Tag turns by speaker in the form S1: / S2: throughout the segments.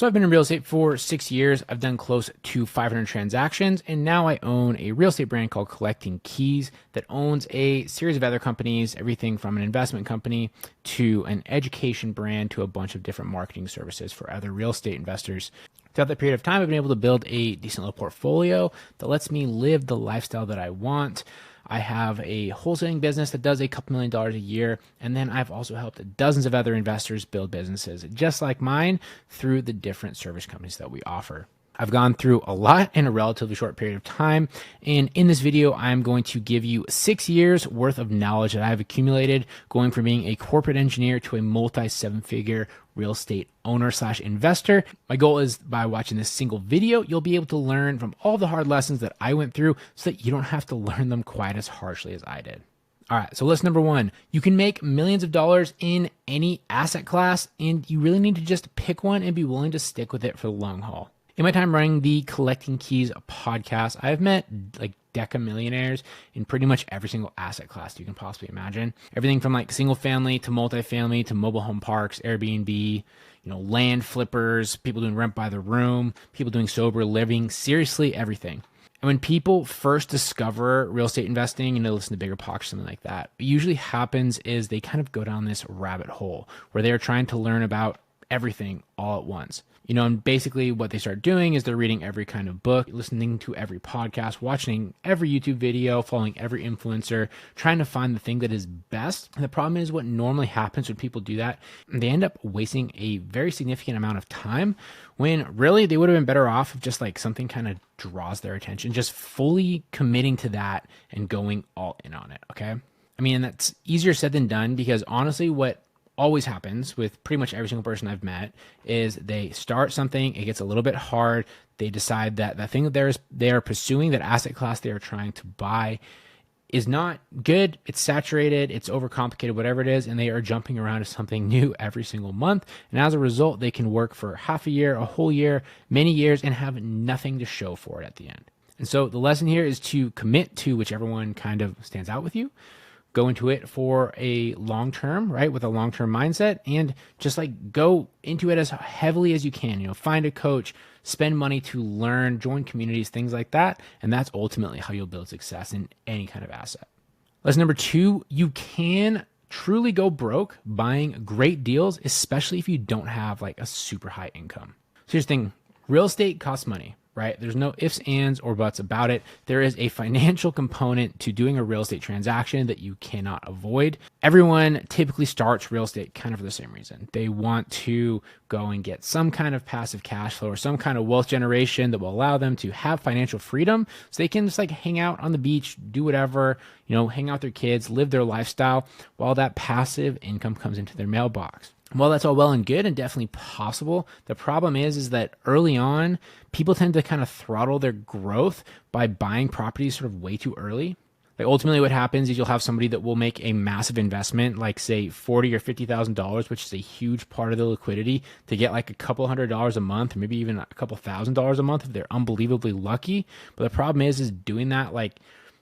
S1: So I've been in real estate for 6 years. I've done close to 500 transactions, and now I own a real estate brand called Collecting Keys that owns a series of other companies, everything from an investment company to an education brand to a bunch of different marketing services for other real estate investors. Throughout that period of time, I've been able to build a decent little portfolio that lets me live the lifestyle that I want. I have a wholesaling business that does a couple $1 million a year. And then I've also helped dozens of other investors build businesses just like mine through the different service companies that we offer. I've gone through a lot in a relatively short period of time. And in this video, I'm going to give you 6 years worth of knowledge that I've accumulated going from being a corporate engineer to a multi-7-figure real estate owner / investor. My goal is by watching this single video, you'll be able to learn from all the hard lessons that I went through so that you don't have to learn them quite as harshly as I did. All right, so lesson number 1, you can make millions of dollars in any asset class, and you really need to just pick one and be willing to stick with it for the long haul. In my time running the Collecting Keys podcast, I've met like deca millionaires in pretty much every single asset class you can possibly imagine. Everything from like single family to multifamily to mobile home parks, Airbnb, land flippers, people doing rent by the room, people doing sober living, seriously everything. And when people first discover real estate investing, listen to Bigger Pockets, something like that, what usually happens is they kind of go down this rabbit hole where they're trying to learn about everything all at once. And basically what they start doing is they're reading every kind of book, listening to every podcast, watching every YouTube video, following every influencer, trying to find the thing that is best. And the problem is what normally happens when people do that, they end up wasting a very significant amount of time when really they would have been better off if just like something kind of draws their attention, just fully committing to that and going all in on it, okay? That's easier said than done because honestly what always happens with pretty much every single person I've met is they start something, it gets a little bit hard, they decide that the thing that they are pursuing, that asset class they are trying to buy is not good, it's saturated, it's overcomplicated, whatever it is, and they are jumping around to something new every single month. And as a result, they can work for half a year, a whole year, many years, and have nothing to show for it at the end. And so the lesson here is to commit to whichever one kind of stands out with you. Go into it for a long term, right? With a long-term mindset, and just like go into it as heavily as you can, find a coach, spend money to learn, join communities, things like that. And that's ultimately how you'll build success in any kind of asset. Lesson number 2, you can truly go broke buying great deals, especially if you don't have like a super high income. So here's the thing, real estate costs money. Right? There's no ifs, ands, or buts about it. There is a financial component to doing a real estate transaction that you cannot avoid. Everyone typically starts real estate kind of for the same reason. They want to go and get some kind of passive cash flow or some kind of wealth generation that will allow them to have financial freedom so they can just like hang out on the beach, do whatever, hang out with their kids, live their lifestyle while that passive income comes into their mailbox. While that's all well and good and definitely possible, the problem is that early on, people tend to kind of throttle their growth by buying properties sort of way too early. Like ultimately what happens is you'll have somebody that will make a massive investment, like say $40,000 or $50,000, which is a huge part of the liquidity to get like a couple $100 a month, or maybe even a couple $1,000s a month if they're unbelievably lucky. But the problem is doing that like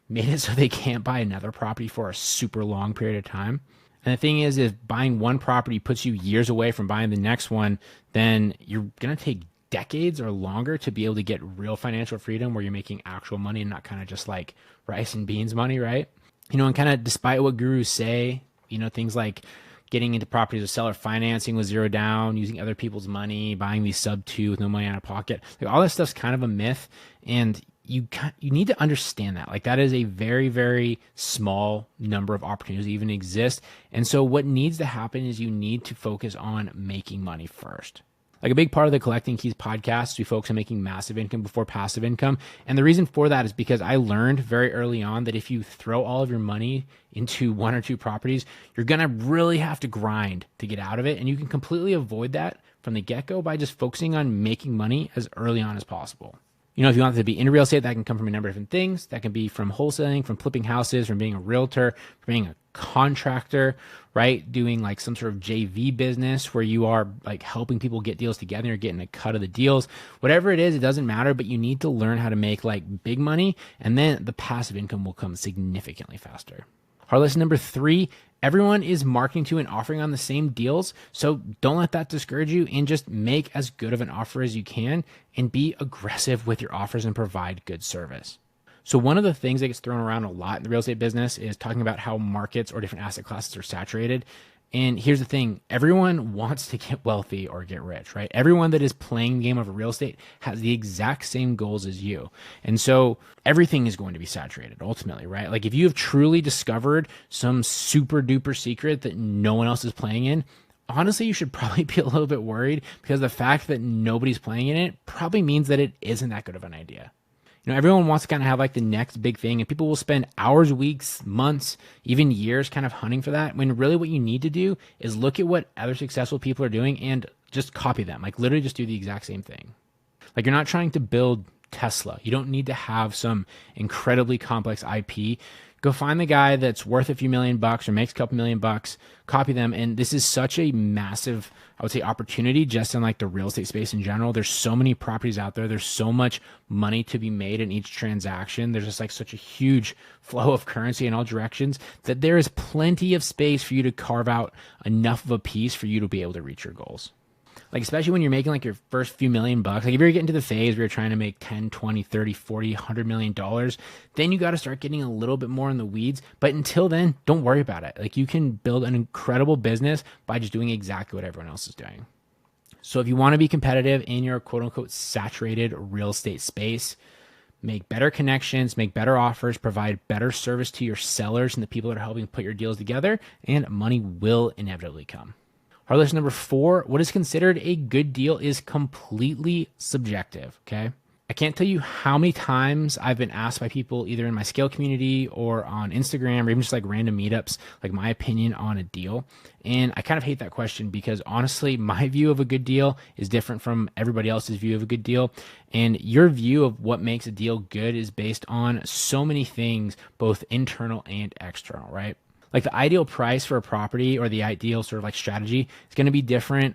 S1: made it so they can't buy another property for a super long period of time. And the thing is, if buying one property puts you years away from buying the next one, then you're going to take decades or longer to be able to get real financial freedom where you're making actual money and not kind of just like rice and beans money, right? And kind of despite what gurus say, things like getting into properties with seller financing with 0 down, using other people's money, buying these sub 2 with no money out of pocket, like all that stuff's kind of a myth. And you need to understand that. Like that is a very, very small number of opportunities that even exist. And so what needs to happen is you need to focus on making money first. Like a big part of the Collecting Keys podcast, we focus on making massive income before passive income. And the reason for that is because I learned very early on that if you throw all of your money into 1 or 2 properties, you're going to really have to grind to get out of it. And you can completely avoid that from the get-go by just focusing on making money as early on as possible. If you want to be in real estate, that can come from a number of different things. That can be from wholesaling, from flipping houses, from being a realtor, from being a contractor, right? Doing like some sort of JV business where you are like helping people get deals together, you're getting a cut of the deals. Whatever it is, it doesn't matter, but you need to learn how to make like big money, and then the passive income will come significantly faster. Our lesson number 3, Everyone is marketing to and offering on the same deals. So don't let that discourage you, and just make as good of an offer as you can and be aggressive with your offers and provide good service. So one of the things that gets thrown around a lot in the real estate business is talking about how markets or different asset classes are saturated. And here's the thing, everyone wants to get wealthy or get rich, right? Everyone that is playing the game of real estate has the exact same goals as you. And so everything is going to be saturated ultimately, right? Like if you have truly discovered some super duper secret that no one else is playing in, honestly, you should probably be a little bit worried, because the fact that nobody's playing in it probably means that it isn't that good of an idea. Everyone wants to kind of have like the next big thing, and people will spend hours, weeks, months, even years kind of hunting for that, when really what you need to do is look at what other successful people are doing and just copy them. Like literally just do the exact same thing. Like you're not trying to build Tesla. You don't need to have some incredibly complex IP. Go find the guy that's worth a few $1,000,000 or makes a couple $1,000,000, copy them. And this is such a massive, I would say, opportunity just in like the real estate space in general. There's so many properties out there. There's so much money to be made in each transaction. There's just like such a huge flow of currency in all directions that there is plenty of space for you to carve out enough of a piece for you to be able to reach your goals. Like, especially when you're making like your first few $1,000,000, like if you're getting to the phase where you're trying to make 10, 20, 30, 40, $100 million, then you got to start getting a little bit more in the weeds. But until then, don't worry about it. Like you can build an incredible business by just doing exactly what everyone else is doing. So if you want to be competitive in your quote unquote saturated real estate space, make better connections, make better offers, provide better service to your sellers and the people that are helping put your deals together, and money will inevitably come. Our lesson number 4, what is considered a good deal is completely subjective, okay? I can't tell you how many times I've been asked by people either in my scale community or on Instagram or even just like random meetups, like my opinion on a deal. And I kind of hate that question, because honestly, my view of a good deal is different from everybody else's view of a good deal. And your view of what makes a deal good is based on so many things, both internal and external, right? Like the ideal price for a property or the ideal sort of like strategy is going to be different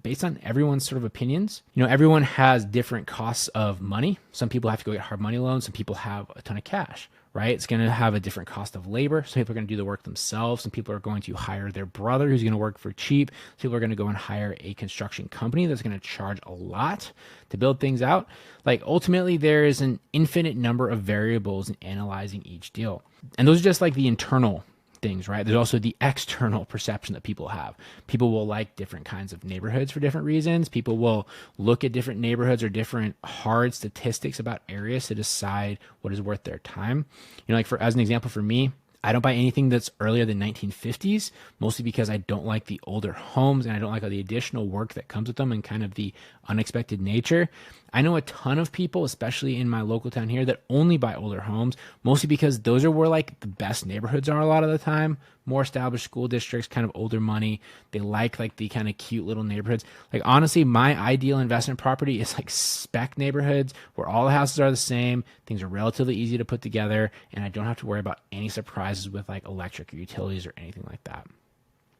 S1: based on everyone's sort of opinions. Everyone has different costs of money. Some people have to go get hard money loans. Some people have a ton of cash, right? It's going to have a different cost of labor. Some people are going to do the work themselves. Some people are going to hire their brother who's going to work for cheap. Some people are going to go and hire a construction company that's going to charge a lot to build things out. Like ultimately, there is an infinite number of variables in analyzing each deal. And those are just like the internal things, right? There's also the external perception that people have. People will like different kinds of neighborhoods for different reasons. People will look at different neighborhoods or different hard statistics about areas to decide what is worth their time. Like as an example for me, I don't buy anything that's earlier than 1950s, mostly because I don't like the older homes and I don't like all the additional work that comes with them and kind of the unexpected nature. I know a ton of people, especially in my local town here, that only buy older homes, mostly because those are where like the best neighborhoods are a lot of the time. More established school districts, kind of older money. They like the kind of cute little neighborhoods. Like honestly, my ideal investment property is like spec neighborhoods where all the houses are the same, things are relatively easy to put together, and I don't have to worry about any surprises with like electric or utilities or anything like that.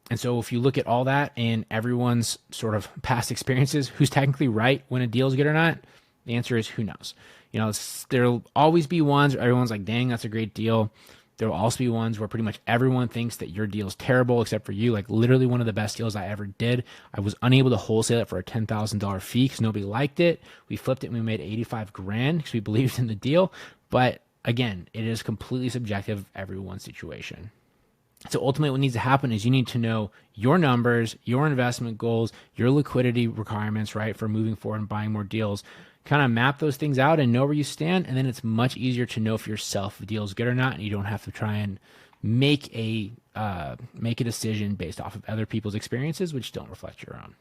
S1: And so if you look at all that and everyone's sort of past experiences, who's technically right when a deal is good or not? The answer is who knows. There'll always be ones where everyone's like, dang, that's a great deal. There will also be ones where pretty much everyone thinks that your deal is terrible except for you. Like literally one of the best deals I ever did, I was unable to wholesale it for a $10,000 fee because nobody liked it. We flipped it and we made 85 grand because we believed in the deal. But again, it is completely subjective of everyone's situation. So ultimately what needs to happen is you need to know your numbers, your investment goals, your liquidity requirements, right, for moving forward and buying more deals. Kind of map those things out and know where you stand, and then it's much easier to know for yourself if a deal is good or not, and you don't have to try and make a decision based off of other people's experiences, which don't reflect your own.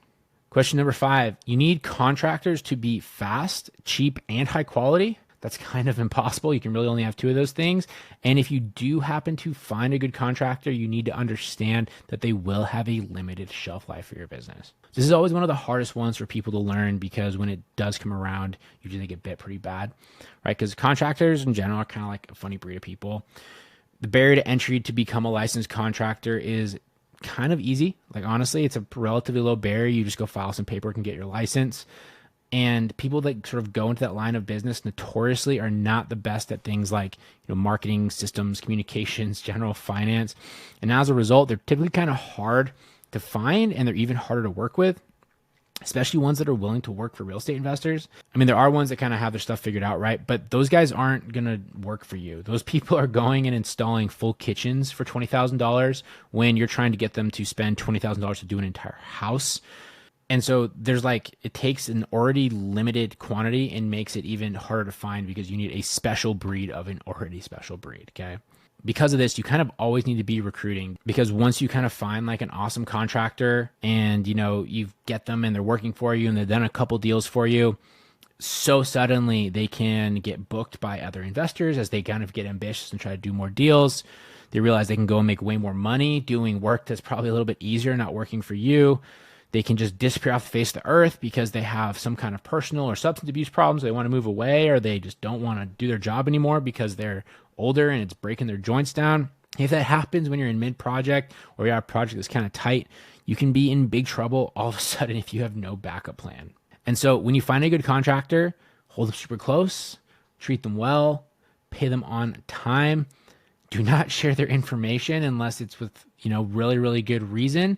S1: Question number 5, you need contractors to be fast, cheap, and high quality. That's kind of impossible. You can really only have 2 of those things. And if you do happen to find a good contractor, you need to understand that they will have a limited shelf life for your business. This is always one of the hardest ones for people to learn, because when it does come around, usually they get bit pretty bad, right? Because contractors in general are kind of like a funny breed of people. The barrier to entry to become a licensed contractor is kind of easy. Like honestly, it's a relatively low barrier. You just go file some paperwork and get your license. And people that sort of go into that line of business notoriously are not the best at things like, marketing, systems, communications, general finance. And as a result, they're typically kind of hard to find, and they're even harder to work with, especially ones that are willing to work for real estate investors. I mean, there are ones that kind of have their stuff figured out, right? But those guys aren't going to work for you. Those people are going and installing full kitchens for $20,000 when you're trying to get them to spend $20,000 to do an entire house. And so it takes an already limited quantity and makes it even harder to find because you need a special breed of an already special breed, okay? Because of this, you kind of always need to be recruiting, because once you kind of find like an awesome contractor and, you get them and they're working for you and they've done a couple deals for you, so suddenly they can get booked by other investors as they kind of get ambitious and try to do more deals. They realize they can go and make way more money doing work that's probably a little bit easier, not working for you. They can just disappear off the face of the earth because they have some kind of personal or substance abuse problems. They want to move away, or they just don't want to do their job anymore because they're older and it's breaking their joints down. If that happens when you're in mid-project or you have a project that's kind of tight, you can be in big trouble all of a sudden if you have no backup plan. And so when you find a good contractor, hold them super close, treat them well, pay them on time. Do not share their information unless it's with, really, really good reason.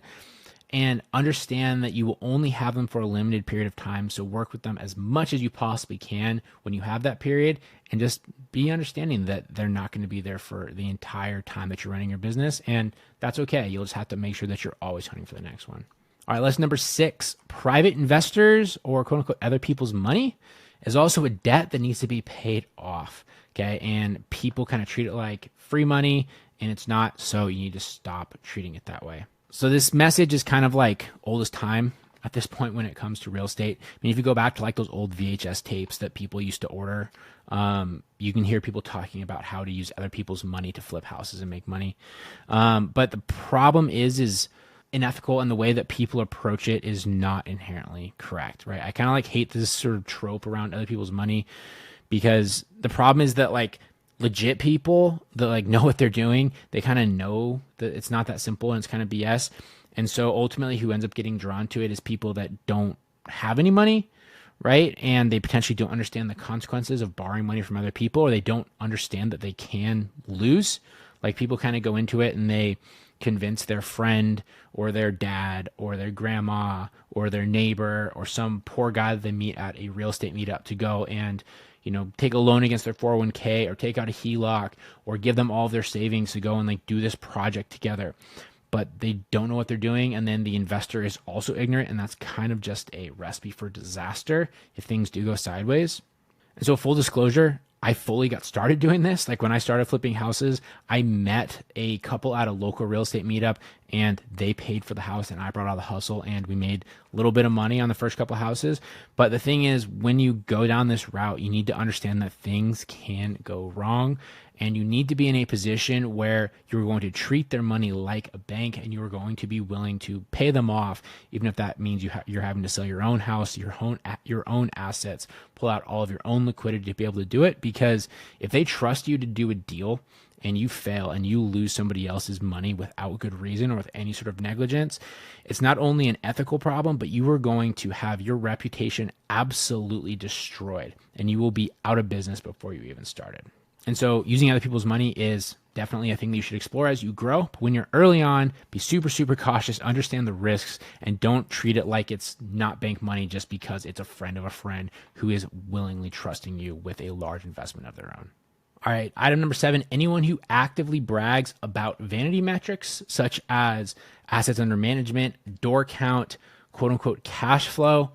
S1: And understand that you will only have them for a limited period of time. So work with them as much as you possibly can when you have that period, and just be understanding that they're not going to be there for the entire time that you're running your business. And that's okay. You'll just have to make sure that you're always hunting for the next one. All right, lesson number 6, private investors, or quote unquote other people's money, is also a debt that needs to be paid off. Okay. And people kind of treat it like free money, and it's not. So you need to stop treating it that way. So this message is kind of like old as time at this point when it comes to real estate. I mean, if you go back to like those old VHS tapes that people used to order, you can hear people talking about how to use other people's money to flip houses and make money. But the problem is unethical, and the way that people approach it is not inherently correct, right? I kind of hate this sort of trope around other people's money, because the problem is that legit people that know what they're doing, they kind of know that it's not that simple and it's kind of BS. And so ultimately who ends up getting drawn to it is people that don't have any money, right? And they potentially don't understand the consequences of borrowing money from other people, or they don't understand that they can lose. People kind of go into it and they convince their friend or their dad or their grandma or their neighbor or some poor guy that they meet at a real estate meetup to go and take a loan against their 401k or take out a HELOC or give them all of their savings to go and do this project together. But they don't know what they're doing. And then the investor is also ignorant. And that's kind of just a recipe for disaster if things do go sideways. And so full disclosure, I fully got started doing this. When I started flipping houses, I met a couple at a local real estate meetup, and they paid for the house and I brought all the hustle, and we made a little bit of money on the first couple of houses. But the thing is, when you go down this route, you need to understand that things can go wrong, and you need to be in a position where you're going to treat their money like a bank, and you're going to be willing to pay them off, even if that means you're having to sell your own house, your own assets, pull out all of your own liquidity to be able to do it. Because if they trust you to do a deal and you fail and you lose somebody else's money without good reason or with any sort of negligence, it's not only an ethical problem, but you are going to have your reputation absolutely destroyed, and you will be out of business before you even started. And so using other people's money is definitely a thing that you should explore as you grow. But when you're early on, be super, super cautious, understand the risks, and don't treat it like it's not bank money just because it's a friend of a friend who is willingly trusting you with a large investment of their own. All right, item number 7, anyone who actively brags about vanity metrics, such as assets under management, door count, quote unquote cash flow,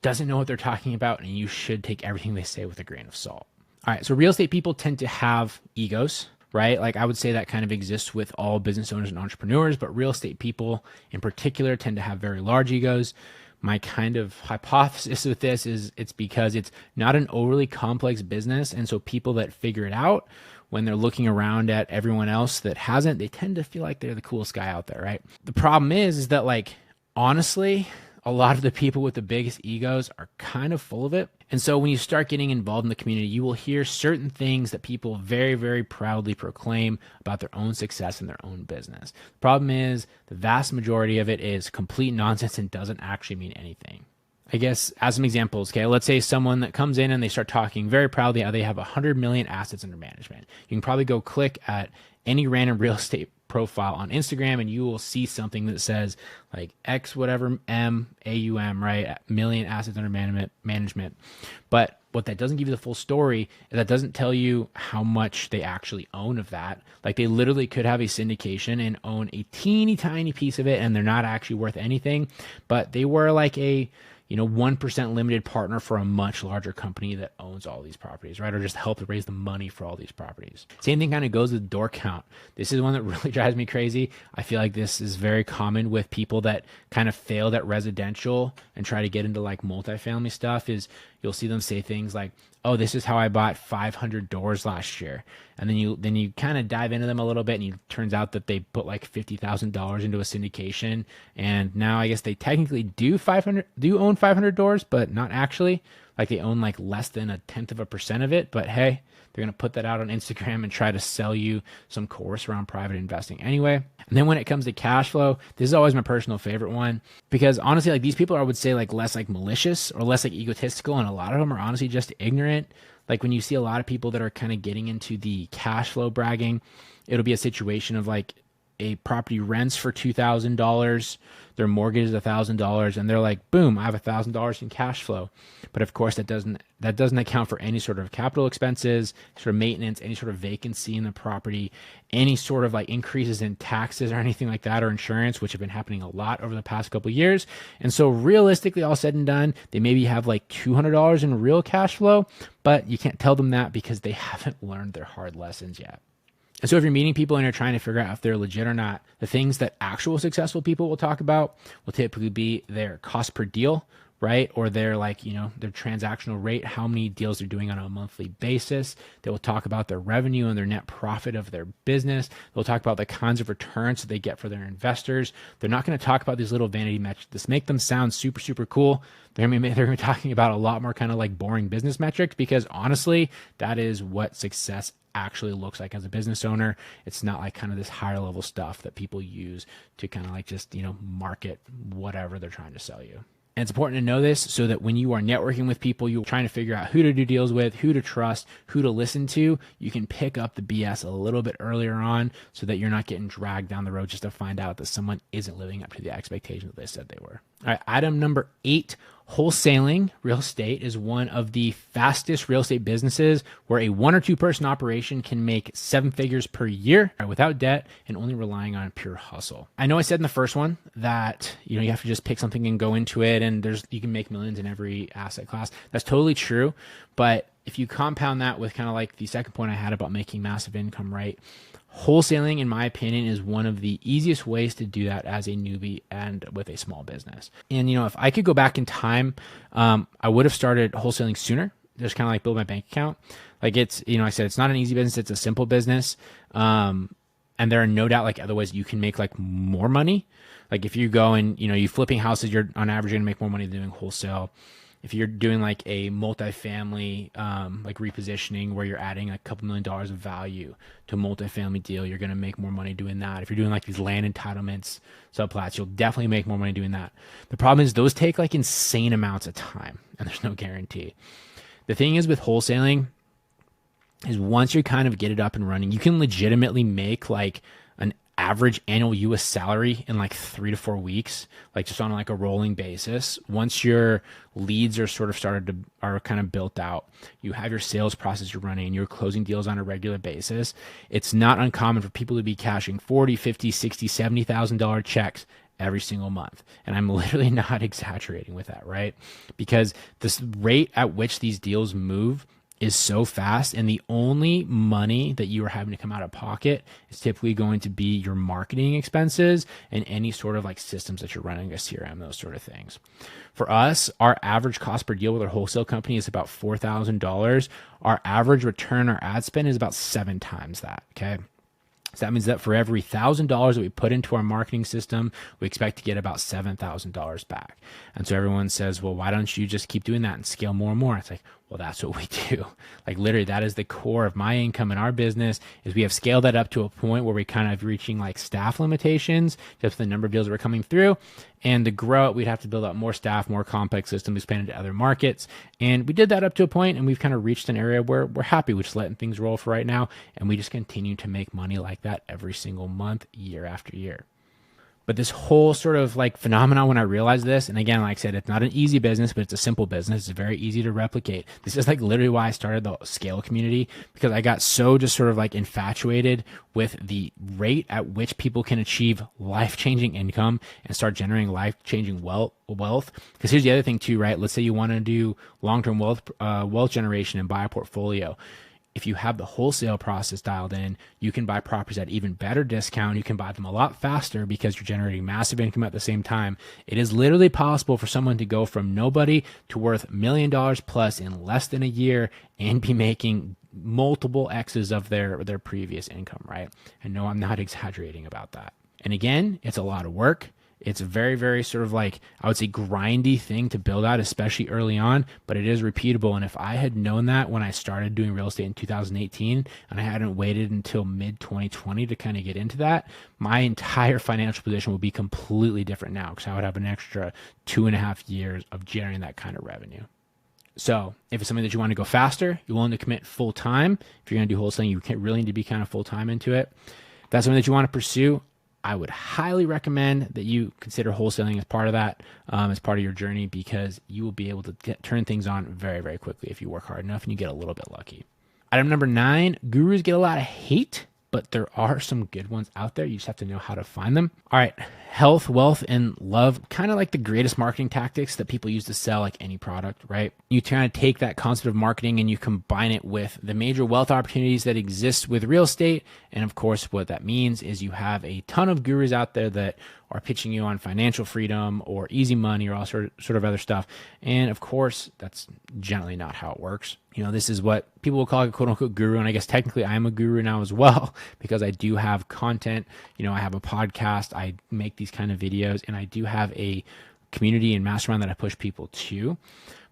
S1: doesn't know what they're talking about, and you should take everything they say with a grain of salt. All right, so real estate people tend to have egos, right? I would say that kind of exists with all business owners and entrepreneurs, but real estate people in particular tend to have very large egos. My kind of hypothesis with this is it's because it's not an overly complex business, and so people that figure it out, when they're looking around at everyone else that hasn't, they tend to feel like they're the coolest guy out there, right? The problem is that honestly, a lot of the people with the biggest egos are kind of full of it. And so when you start getting involved in the community, you will hear certain things that people very, very proudly proclaim about their own success in their own business. The problem is the vast majority of it is complete nonsense and doesn't actually mean anything. I guess as some examples, okay, let's say someone that comes in and they start talking very proudly how they have 100 million assets under management. You can probably go click at any random real estate profile on Instagram and you will see something that says like X whatever AUM, right? Million assets under management. But what that doesn't give you the full story is that doesn't tell you how much they actually own of that. Like they literally could have a syndication and own a teeny tiny piece of it and they're not actually worth anything, but they were like a 1% limited partner for a much larger company that owns all these properties, right? Or just help to raise the money for all these properties. Same thing kind of goes with door count. This is one that really drives me crazy. I feel like this is very common with people that kind of failed at residential and try to get into like multifamily stuff is you'll see them say things like, oh, this is how I bought 500 doors last year. And then you kind of dive into them a little bit and it turns out that they put like $50,000 into a syndication. And now I guess they technically do own 500 doors, but not actually. Like they own like less than 0.1% of it. But hey, they're going to put that out on Instagram and try to sell you some course around private investing anyway. And then when it comes to cash flow, this is always my personal favorite one because honestly, like these people I would say like less like malicious or less like egotistical. And a lot of them are honestly just ignorant. Like when you see a lot of people that are kind of getting into the cash flow bragging, it'll be a situation of like a property rents for $2,000, their mortgage is $1,000, and they're like, boom, I have $1,000 in cash flow. But of course, that doesn't account for any sort of capital expenses, sort of maintenance, any sort of vacancy in the property, any sort of like increases in taxes or anything like that, or insurance, which have been happening a lot over the past couple of years. And so realistically, all said and done, they maybe have like $200 in real cash flow, but you can't tell them that because they haven't learned their hard lessons yet. And so if you're meeting people and you're trying to figure out if they're legit or not, the things that actual successful people will talk about will typically be their cost per deal, right? Or their like, their transactional rate, how many deals they're doing on a monthly basis. They will talk about their revenue and their net profit of their business. They'll talk about the kinds of returns that they get for their investors. They're not going to talk about these little vanity metrics. This make them sound super, super cool. They're going to be talking about a lot more kind of like boring business metrics because honestly, that is what success actually looks like as a business owner. It's not like kind of this higher level stuff that people use to kind of like just, market whatever they're trying to sell you. And it's important to know this so that when you are networking with people, you're trying to figure out who to do deals with, who to trust, who to listen to. You can pick up the BS a little bit earlier on so that you're not getting dragged down the road just to find out that someone isn't living up to the expectations that they said they were. All right, item number 8, wholesaling real estate is one of the fastest real estate businesses where a 1 or 2 person operation can make 7 figures per year without debt and only relying on pure hustle. I know I said in the first one that you have to just pick something and go into it and you can make millions in every asset class. That's totally true, but if you compound that with kind of like the second point I had about making massive income, right? Wholesaling, in my opinion, is one of the easiest ways to do that as a newbie and with a small business. And, if I could go back in time, I would have started wholesaling sooner, just kind of like build my bank account. Like it's, I said, it's not an easy business. It's a simple business. And there are no doubt like other ways you can make like more money. Like if you go and, you flipping houses, you're on average going to make more money than doing wholesale. If you're doing like a multifamily, like repositioning where you're adding a couple $1 million of value to a multifamily deal, you're going to make more money doing that. If you're doing like these land entitlements, subplats, you'll definitely make more money doing that. The problem is those take like insane amounts of time and there's no guarantee. The thing is with wholesaling is once you kind of get it up and running, you can legitimately make like an average annual US salary in like 3 to 4 weeks, like just on like a rolling basis. Once your leads are sort of are kind of built out, you have your sales process you're running and you're closing deals on a regular basis. It's not uncommon for people to be cashing $40, $50, $60, $70,000 checks every single month. And I'm literally not exaggerating with that, right? Because this rate at which these deals move is so fast, and the only money that you are having to come out of pocket is typically going to be your marketing expenses and any sort of like systems that you're running, a CRM, those sort of things. For us, our average cost per deal with our wholesale company is about $4,000. Our average return, our ad spend is about 7 times that, okay? So that means that for every $1,000 that we put into our marketing system, we expect to get about $7,000 back. And so everyone says, well, why don't you just keep doing that and scale more and more? It's like, Well, that's what we do. Like literally that is the core of my income in our business is we have scaled that up to a point where we kind of reaching like staff limitations, just the number of deals that were coming through. And to grow it, we'd have to build out more staff, more complex systems, expand into other markets. And we did that up to a point, and we've kind of reached an area where we're happy with just letting things roll for right now. And we just continue to make money like that every single month, year after year. But this whole sort of like phenomenon, when I realized this, and again, like I said, it's not an easy business, but it's a simple business. It's very easy to replicate. This is like literally why I started the Scale community, because I got so just sort of like infatuated with the rate at which people can achieve life-changing income and start generating life-changing wealth. Because here's the other thing too, right? Let's say you want to do long-term wealth generation and buy a portfolio. If you have the wholesale process dialed in, you can buy properties at even better discount. You can buy them a lot faster because you're generating massive income at the same time. It is literally possible for someone to go from nobody to worth $1 million plus in less than a year and be making multiple X's of their previous income, right? And no, I'm not exaggerating about that. And again, it's a lot of work. It's a very, very sort of like, I would say, grindy thing to build out, especially early on, but it is repeatable. And if I had known that when I started doing real estate in 2018 and I hadn't waited until mid 2020 to kind of get into that, my entire financial position would be completely different now, because I would have an extra 2.5 years of generating that kind of revenue. So if it's something that you want to go faster, you're willing to commit full time. If you're going to do wholesaling, you really need to be kind of full time into it. If that's something that you want to pursue, I would highly recommend that you consider wholesaling as part of that, as part of your journey, because you will be able to turn things on very, very quickly if you work hard enough and you get a little bit lucky. Item number 9, gurus get a lot of hate, but there are some good ones out there. You just have to know how to find them. All right, health, wealth, and love, kind of like the greatest marketing tactics that people use to sell like any product, right? You kind of take that concept of marketing and you combine it with the major wealth opportunities that exist with real estate. And of course, what that means is you have a ton of gurus out there that are pitching you on financial freedom or easy money or all sort of other stuff. And of course, that's generally not how it works. You know, this is what people will call a quote unquote guru. And I guess technically I am a guru now as well, because I do have content. You know, I have a podcast, I make these kind of videos, and I do have a community and mastermind that I push people to.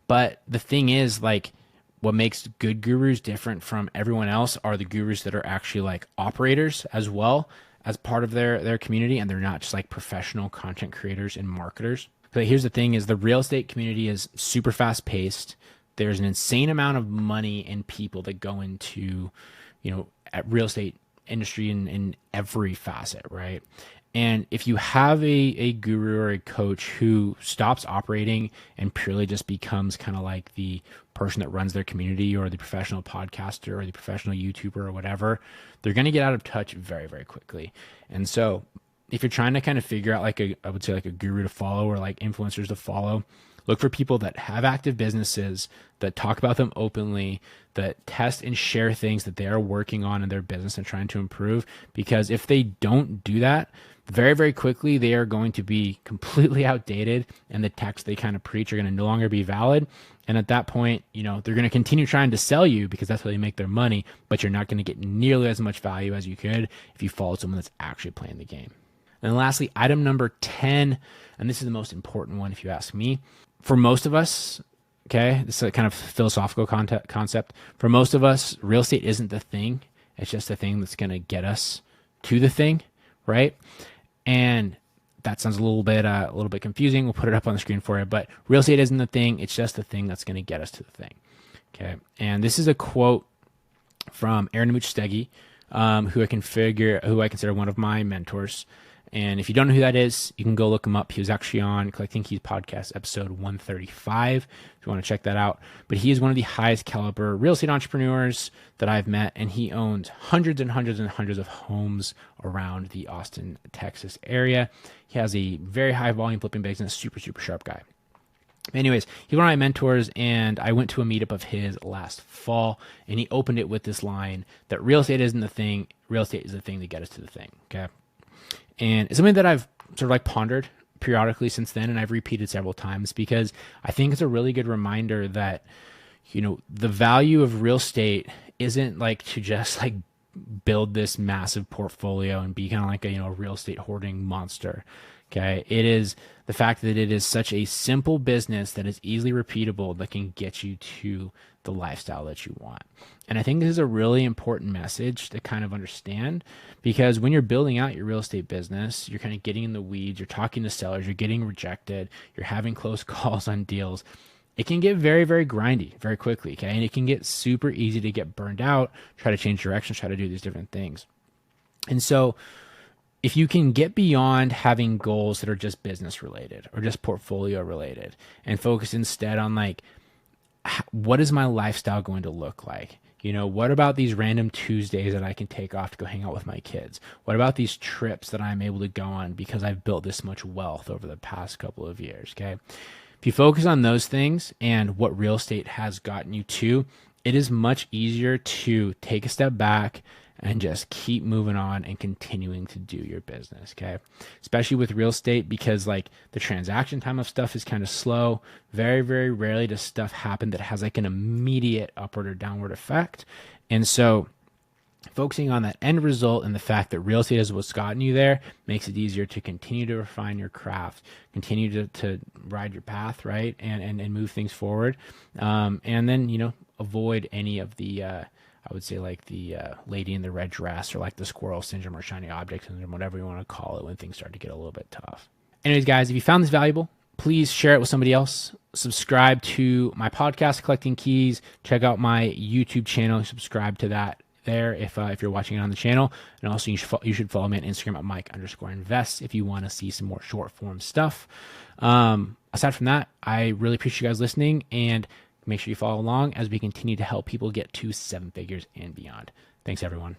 S1: But the thing is, like, what makes good gurus different from everyone else are the gurus that are actually like operators as well as part of their community, and they're not just like professional content creators and marketers. But here's the thing is the real estate community is super fast paced. There's an insane amount of money and people that go into, you know, at real estate industry in every facet, right? And if you have a guru or a coach who stops operating and purely just becomes kind of like the person that runs their community or the professional podcaster or the professional YouTuber or whatever, they're going to get out of touch very, very quickly. And so if you're trying to kind of figure out like I would say like a guru to follow or like influencers to follow, look for people that have active businesses, that talk about them openly, that test and share things that they are working on in their business and trying to improve. Because if they don't do that, very, very quickly, they are going to be completely outdated, and the texts they kind of preach are going to no longer be valid. And at that point, you know, they're going to continue trying to sell you because that's how they make their money, but you're not going to get nearly as much value as you could if you followed someone that's actually playing the game. And lastly, item number 10, and this is the most important one if you ask me. For most of us, okay, this is a kind of philosophical concept. For most of us, real estate isn't the thing. It's just the thing that's going to get us to the thing, right? And that sounds a little bit confusing. We'll put it up on the screen for you. But real estate isn't the thing. It's just the thing that's going to get us to the thing. Okay. And this is a quote from Aaron Muchstegui, who I consider one of my mentors. And if you don't know who that is, you can go look him up. He was actually on Collecting Keys podcast, episode 135, if you want to check that out. But he is one of the highest caliber real estate entrepreneurs that I've met, and he owns hundreds and hundreds and hundreds of homes around the Austin, Texas area. He has a very high volume flipping business, super, super sharp guy. Anyways, he's one of my mentors, and I went to a meetup of his last fall, and he opened it with this line that real estate isn't the thing, real estate is the thing to get us to the thing, okay? And it's something that I've sort of like pondered periodically since then, and I've repeated several times because I think it's a really good reminder that, you know, the value of real estate isn't like to just like build this massive portfolio and be kind of like a, you know, real estate hoarding monster. Okay. It is the fact that it is such a simple business that is easily repeatable that can get you to the lifestyle that you want. And I think this is a really important message to kind of understand, because when you're building out your real estate business, you're kind of getting in the weeds, you're talking to sellers, you're getting rejected, you're having close calls on deals. It can get very, very grindy very quickly. Okay. And it can get super easy to get burned out, try to change directions, try to do these different things. And so, if you can get beyond having goals that are just business related or just portfolio related and focus instead on like, what is my lifestyle going to look like? You know, what about these random Tuesdays that I can take off to go hang out with my kids? What about these trips that I'm able to go on because I've built this much wealth over the past couple of years? Okay. If you focus on those things and what real estate has gotten you to, it is much easier to take a step back and just keep moving on and continuing to do your business. Okay. Especially with real estate, because like the transaction time of stuff is kind of slow. Very, very rarely does stuff happen that has like an immediate upward or downward effect. And so focusing on that end result and the fact that real estate is what's gotten you there makes it easier to continue to refine your craft, continue to ride your path, right? And move things forward. And then, you know, avoid any of the, I would say like the lady in the red dress or like the squirrel syndrome or shiny object syndrome, whatever you want to call it, when things start to get a little bit tough. Anyways, guys, if you found this valuable, please share it with somebody else. Subscribe to my podcast, Collecting Keys. Check out my YouTube channel. Subscribe to that there if you're watching it on the channel. And also you should follow me on Instagram at Mike_invest if you want to see some more short form stuff. Aside from that, I really appreciate you guys listening, and make sure you follow along as we continue to help people get to 7 figures and beyond. Thanks, everyone.